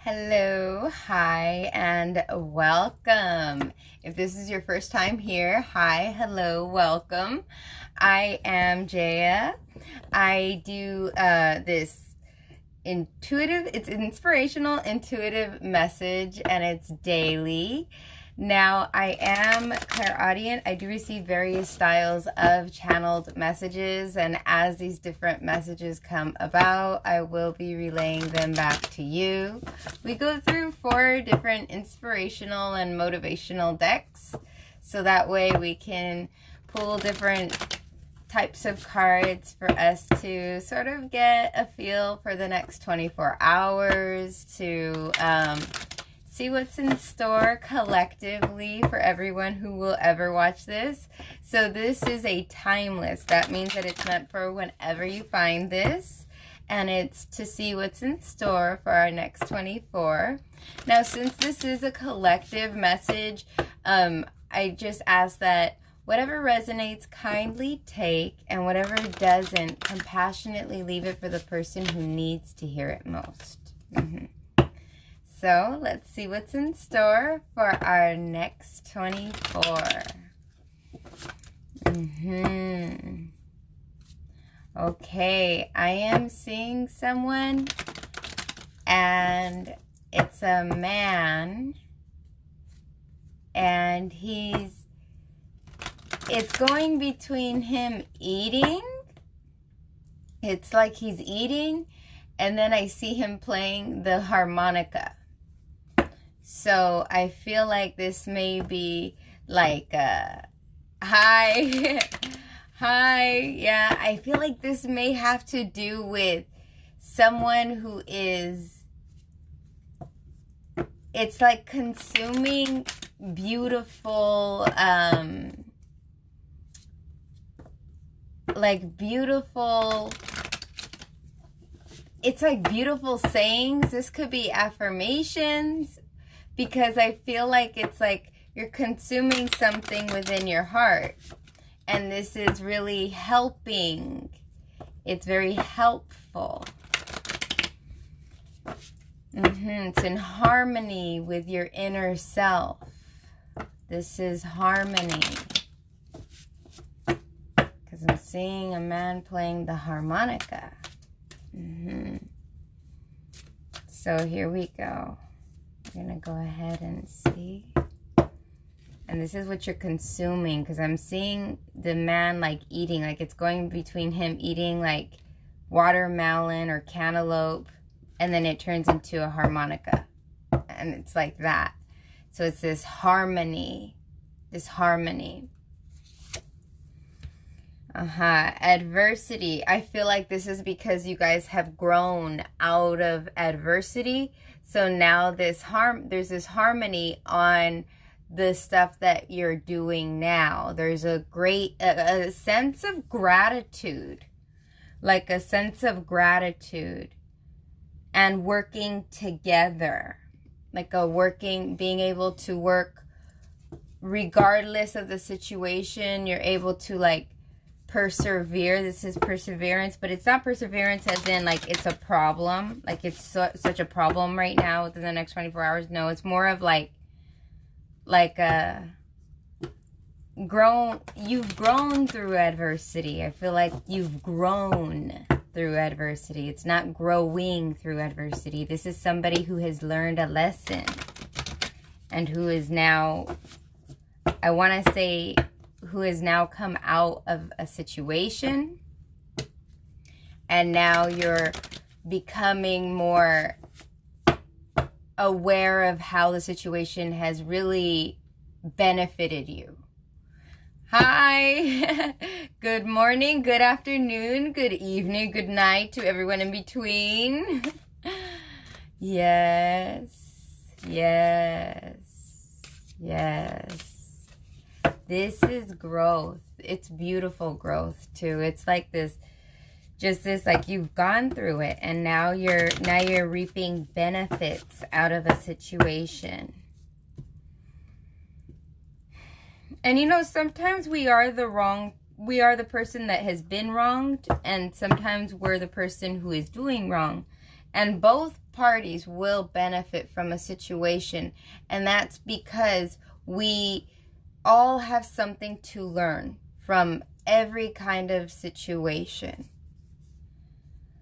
Hello, hi, and welcome. If this is your first time here, hi, hello, welcome. I am Jeya. I do this it's inspirational, intuitive message, and it's daily. Now, I am clairaudient. I do receive various styles of channeled messages, and as these different messages come about, I will be relaying them back to you. We go through 4 different inspirational and motivational decks, so that way we can pull different types of cards for us to sort of get a feel for the next 24 hours to see what's in store collectively for everyone who will ever watch this. So this is a timeless. That means that it's meant for whenever you find this, and it's to see what's in store for our next 24. Now, since this is a collective message, I just ask that whatever resonates, kindly take, and whatever doesn't, compassionately leave it for the person who needs to hear it most. So let's see what's in store for our next 24. Okay, I am seeing someone, and it's a man, and it's going between him eating. It's like he's eating, and then I see him playing the harmonica. So I feel like this may be like hi. Hi. Yeah, I feel like this may have to do with someone who is, it's like consuming beautiful, it's like beautiful sayings. This could be affirmations, because I feel like it's like you're consuming something within your heart, and this is really helping. It's very helpful. It's in harmony with your inner self. This is harmony. Because I'm seeing a man playing the harmonica. So here we go. I'm going to go ahead and see. And this is what you're consuming, because I'm seeing the man like eating, like it's going between him eating like watermelon or cantaloupe, and then it turns into a harmonica. And it's like that. So it's this harmony. Adversity. I feel like this is because you guys have grown out of adversity. So now there's this harmony on the stuff that you're doing now. There's a great a sense of gratitude, like a sense of gratitude and working together, like being able to work regardless of the situation. You're able to like persevere. This is perseverance, but it's not perseverance as in like it's a problem, like it's such a problem right now within the next 24 hours. No, it's more of you've grown through adversity. I feel like you've grown through adversity. It's not growing through adversity. This is somebody who has learned a lesson, and who is now, I want to say, who has now come out of a situation, and now you're becoming more aware of how the situation has really benefited you. Hi, good morning, good afternoon, good evening, good night to everyone in between. Yes. This is growth. It's beautiful growth too. It's like this, like you've gone through it, and now you're reaping benefits out of a situation. And you know, sometimes we are the person that has been wronged, and sometimes we're the person who is doing wrong. And both parties will benefit from a situation. And that's because we all have something to learn from every kind of situation.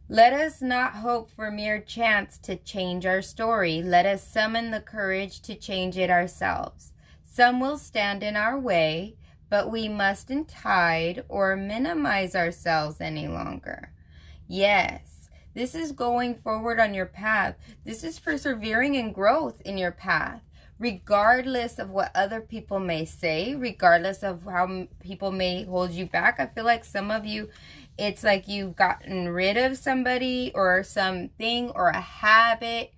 Let us not hope for mere chance to change our story. Let us summon the courage to change it ourselves. Some will stand in our way, but we mustn't hide or minimize ourselves any longer. Yes, this is going forward on your path. This is persevering in growth in your path, regardless of what other people may say, regardless of how people may hold you back. I feel like some of you, it's like you've gotten rid of somebody or something or a habit.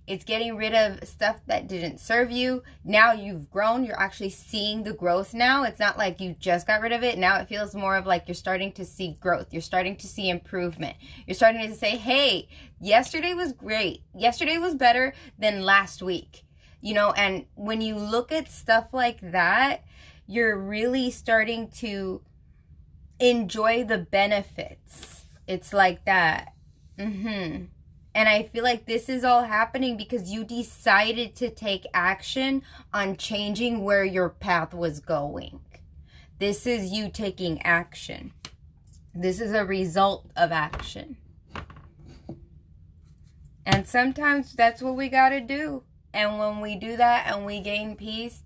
It's getting rid of stuff that didn't serve you. Now you've grown. You're actually seeing the growth now. It's not like you just got rid of it. Now it feels more of like you're starting to see growth. You're starting to see improvement. You're starting to say, hey, yesterday was great. Yesterday was better than last week. You know, and when you look at stuff like that, you're really starting to enjoy the benefits. It's like that. And I feel like this is all happening because you decided to take action on changing where your path was going. This is you taking action. This is a result of action. And sometimes that's what we got to do. And when we do that and we gain peace,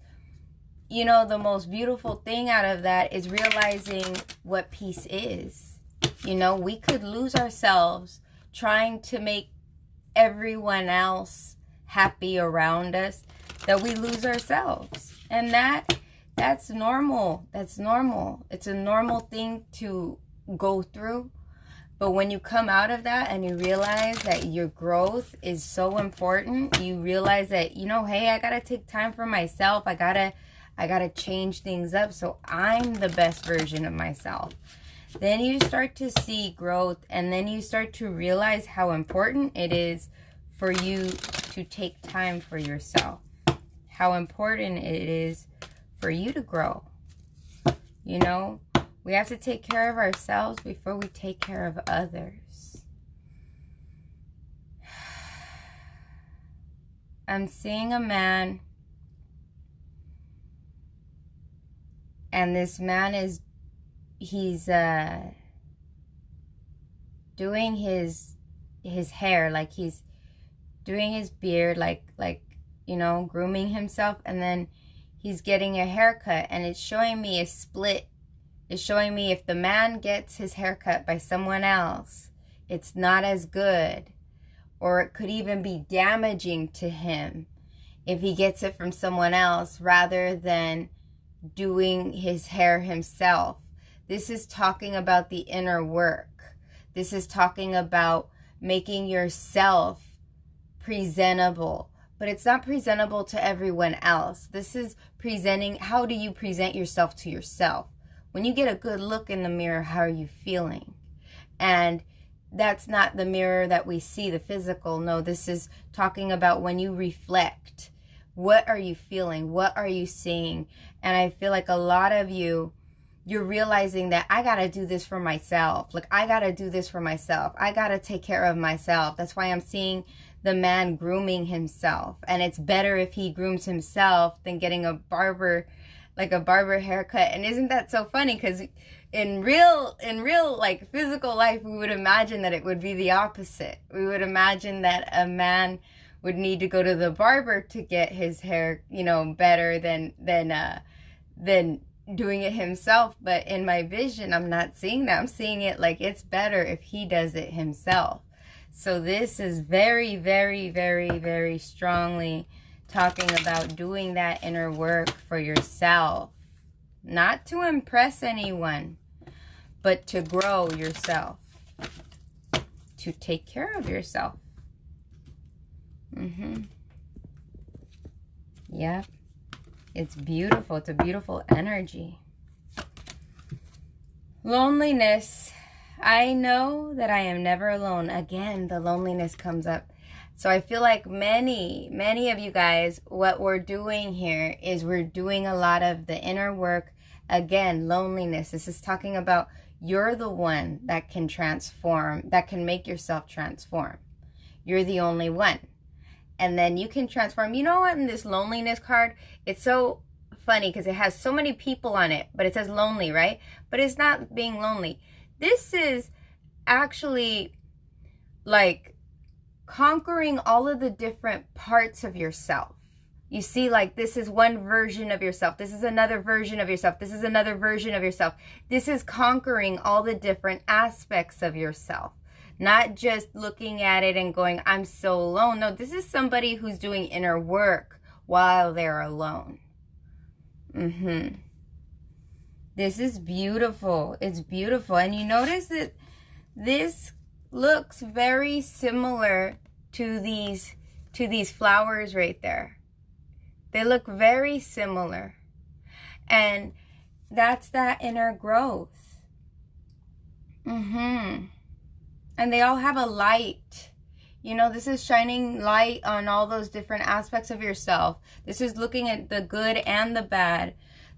you know, the most beautiful thing out of that is realizing what peace is. You know, we could lose ourselves trying to make everyone else happy around us, that we lose ourselves. And that's normal. That's normal. It's a normal thing to go through. But when you come out of that and you realize that your growth is so important, you realize that, you know, hey, I got to take time for myself. I got to change things up so I'm the best version of myself. Then you start to see growth, and then you start to realize how important it is for you to take time for yourself. How important it is for you to grow. You know, we have to take care of ourselves before we take care of others. I'm seeing a man, and this man he's doing his hair, like he's doing his beard, like you know, grooming himself, and then he's getting a haircut, and it's showing me a split. It's showing me if the man gets his haircut by someone else, it's not as good, or it could even be damaging to him if he gets it from someone else rather than doing his hair himself. This is talking about the inner work. This is talking about making yourself presentable, but it's not presentable to everyone else. This is presenting, how do you present yourself to yourself? When you get a good look in the mirror, how are you feeling? And that's not the mirror that we see, the physical. No, this is talking about when you reflect. What are you feeling? What are you seeing? And I feel like a lot of you're realizing that I got to do this for myself. Like, I got to do this for myself. I got to take care of myself. That's why I'm seeing the man grooming himself. And it's better if he grooms himself than getting a barber haircut. And isn't that so funny? Because in real like physical life, we would imagine that it would be the opposite. We would imagine that a man would need to go to the barber to get his hair, you know, better than doing it himself. But in my vision, I'm not seeing that. I'm seeing it like it's better if he does it himself. So this is very, very, very, very strongly talking about doing that inner work for yourself. Not to impress anyone, but to grow yourself. To take care of yourself. Yeah. It's beautiful. It's a beautiful energy. Loneliness. I know that I am never alone. Again, the loneliness comes up. So I feel like many of you guys, what we're doing here is we're doing a lot of the inner work. Again, loneliness. This is talking about you're the one that can transform, that can make yourself transform. you're the only one. And then you can transform. You know what, in this loneliness card, it's so funny because it has so many people on it, but it says lonely, right? But it's not being lonely. This is actually like conquering all of the different parts of yourself. You see, like, this is one version of yourself. This is another version of yourself. This is another version of yourself. This is conquering all the different aspects of yourself. Not just looking at it and going, I'm so alone. No, this is somebody who's doing inner work while they're alone. This is beautiful. It's beautiful. And you notice that this looks very similar to these flowers right there. They look very similar. And that's that inner growth. And they all have a light. You know, this is shining light on all those different aspects of yourself. This is looking at the good and the bad.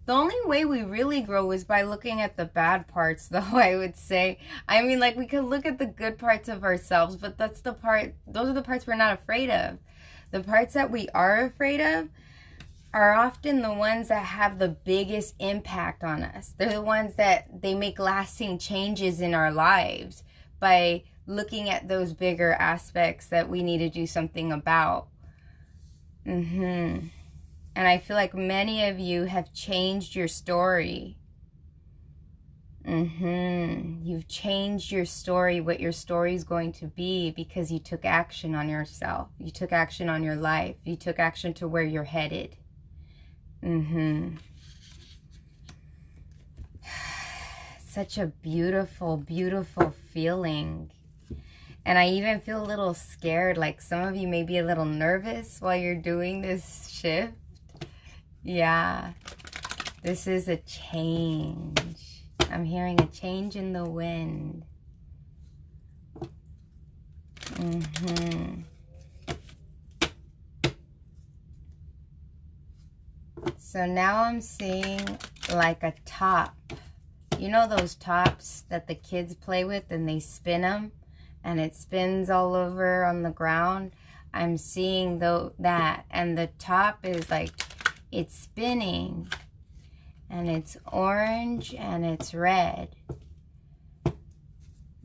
The only way we really grow is by looking at the bad parts, though, I would say. I mean, like, we could look at the good parts of ourselves, but those are the parts we're not afraid of. The parts that we are afraid of are often the ones that have the biggest impact on us. They're the ones that they make lasting changes in our lives by looking at those bigger aspects that we need to do something about. And I feel like many of you have changed your story. You've changed your story, what your story is going to be, because you took action on yourself. You took action on your life. You took action to where you're headed. Such a beautiful, beautiful feeling. And I even feel a little scared, like some of you may be a little nervous while you're doing this shift. Yeah, this is a change. I'm hearing a change in the wind. So now I'm seeing like a top. You know those tops that the kids play with and they spin them and it spins all over on the ground? I'm seeing that, and the top is like, it's spinning, and it's orange and it's red.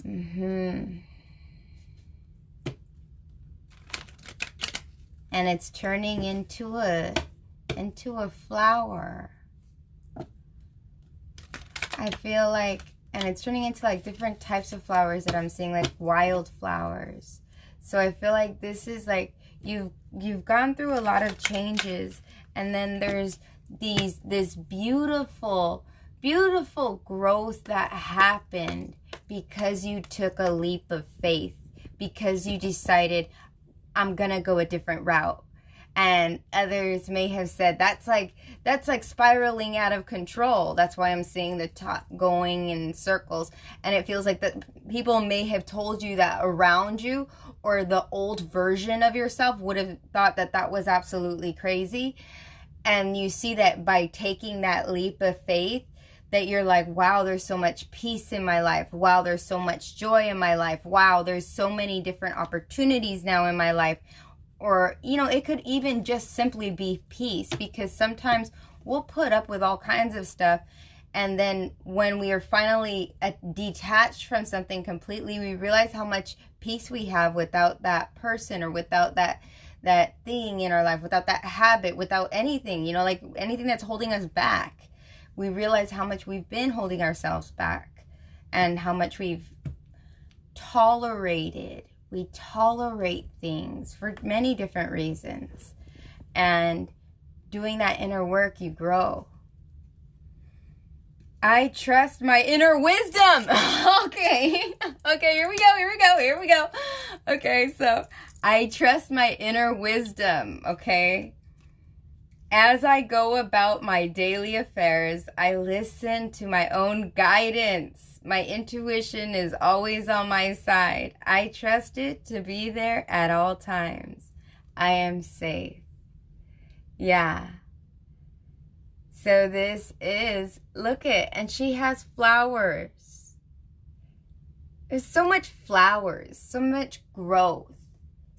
And it's turning into a flower. I feel like, and it's turning into like different types of flowers that I'm seeing, like wild flowers. So I feel like this is like you've gone through a lot of changes, and then there's this beautiful, beautiful growth that happened because you took a leap of faith, because you decided, I'm gonna go a different route. And others may have said, that's like spiraling out of control. That's why I'm seeing the top going in circles. And it feels like that people may have told you that around you, or the old version of yourself would have thought that that was absolutely crazy. And you see that by taking that leap of faith, that you're like, wow, there's so much peace in my life. Wow, there's so much joy in my life. Wow, there's so many different opportunities now in my life. Or, you know, it could even just simply be peace, because sometimes we'll put up with all kinds of stuff, and then when we are finally detached from something completely, we realize how much peace we have without that person, or without that thing in our life, without that habit, without anything, you know, like anything that's holding us back. We realize how much we've been holding ourselves back, and how much we've tolerated. We tolerate things for many different reasons. And doing that inner work, you grow. I trust my inner wisdom. Okay, here we go. Okay, so I trust my inner wisdom, okay? As I go about my daily affairs, I listen to my own guidance. My intuition is always on my side. I trust it to be there at all times. I am safe. Yeah. So this is, look it, and she has flowers. There's so much flowers, so much growth,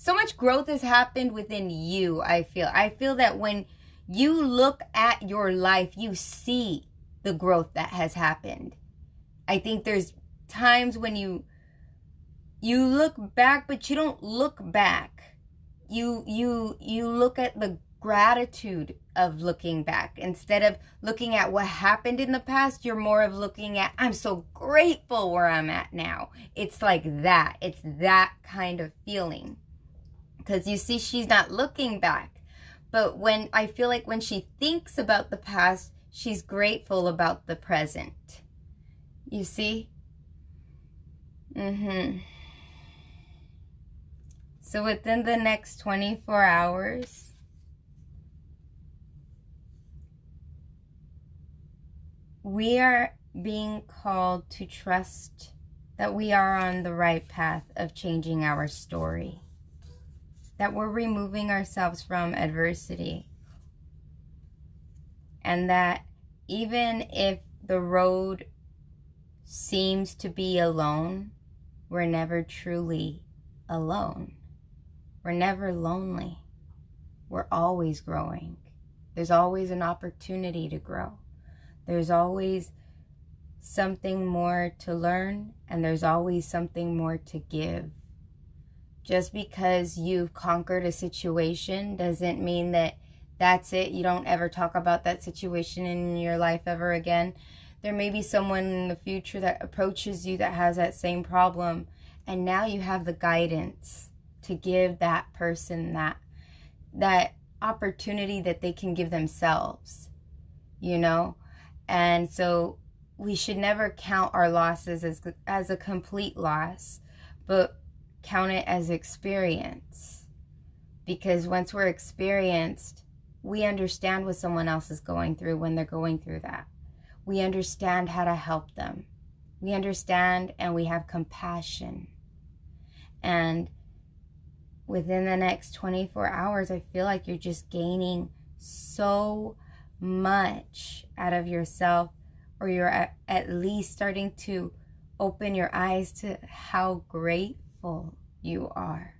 so much growth has happened within you, I feel that when you look at your life, you see the growth that has happened. I think there's times when you look back, but you don't look back. You look at the gratitude of looking back. Instead of looking at what happened in the past, you're more of looking at, I'm so grateful where I'm at now. It's like that. It's that kind of feeling. Because you see, she's not looking back. But when I feel like when she thinks about the past, she's grateful about the present. You see? So within the next 24 hours, we are being called to trust that we are on the right path of changing our story, that we're removing ourselves from adversity, and that even if the road seems to be alone, we're never truly alone. We're never lonely. We're always growing. There's always an opportunity to grow. There's always something more to learn, and there's always something more to give. Just because you've conquered a situation doesn't mean that that's it. You don't ever talk about that situation in your life ever again. There may be someone in the future that approaches you that has that same problem, and now you have the guidance to give that person that opportunity that they can give themselves, you know? And so we should never count our losses as a complete loss, but count it as experience. Because once we're experienced, we understand what someone else is going through when they're going through that. We understand how to help them. We understand, and we have compassion. And within the next 24 hours, I feel like you're just gaining so much out of yourself, or you're at least starting to open your eyes to how grateful you are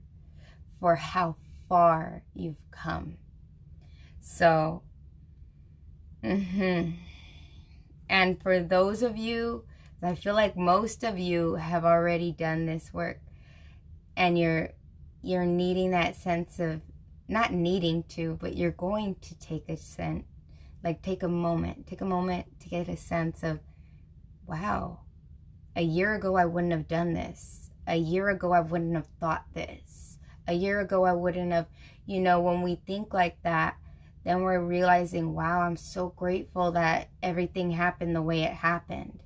for how far you've come. So, and for those of you, I feel like most of you have already done this work, and you're needing that sense of, not needing to, but you're going to take a moment to get a sense of, wow, a year ago I wouldn't have done this. A year ago I wouldn't have thought this. A year ago I wouldn't have, when we think like that, then we're realizing, wow, I'm so grateful that everything happened the way it happened.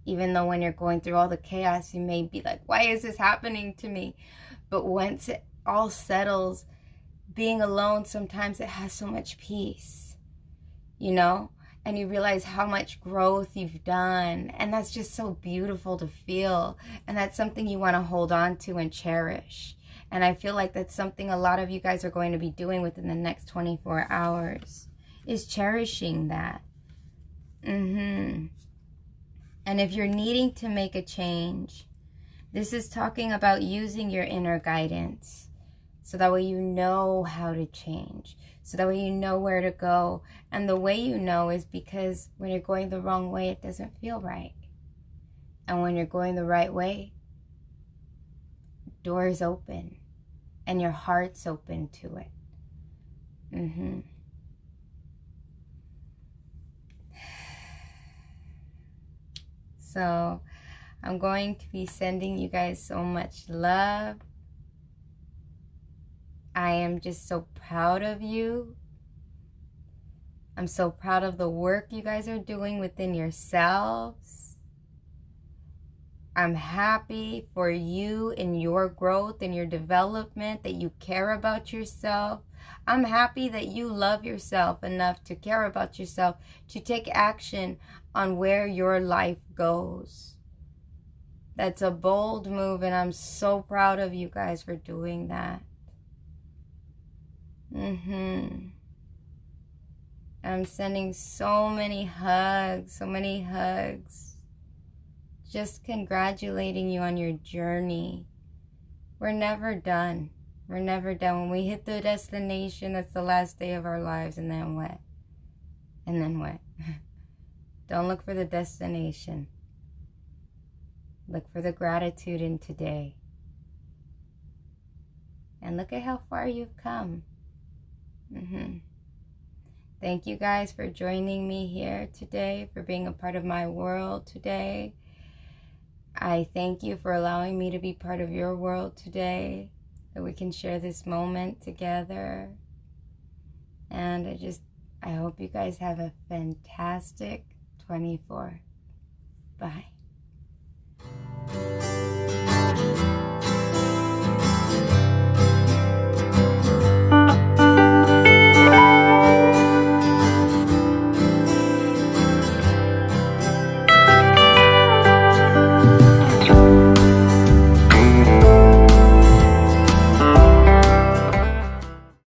Even though when you're going through all the chaos, you may be like, why is this happening to me? But once it all settles, being alone, sometimes it has so much peace, and you realize how much growth you've done. And that's just so beautiful to feel. And that's something you want to hold on to and cherish. And I feel like that's something a lot of you guys are going to be doing within the next 24 hours, is cherishing that. And if you're needing to make a change, this is talking about using your inner guidance, so that way you know how to change, so that way you know where to go. And the way you know is because when you're going the wrong way, it doesn't feel right. And when you're going the right way, doors open and your heart's open to it. So I'm going to be sending you guys so much love. I am just so proud of you. I'm so proud of the work you guys are doing within yourselves. I'm happy for you and your growth and your development, that you care about yourself. I'm happy that you love yourself enough to care about yourself, to take action on where your life goes. That's a bold move, and I'm so proud of you guys for doing that. I'm sending so many hugs, just congratulating you on your journey. We're never done. We're never done. When we hit the destination, that's the last day of our lives. And then what? And then what? Don't look for the destination. Look for the gratitude in today. And look at how far you've come. Thank you guys for joining me here today, for being a part of my world today. I thank you for allowing me to be part of your world today, that we can share this moment together. And I hope you guys have a fantastic 24. Bye.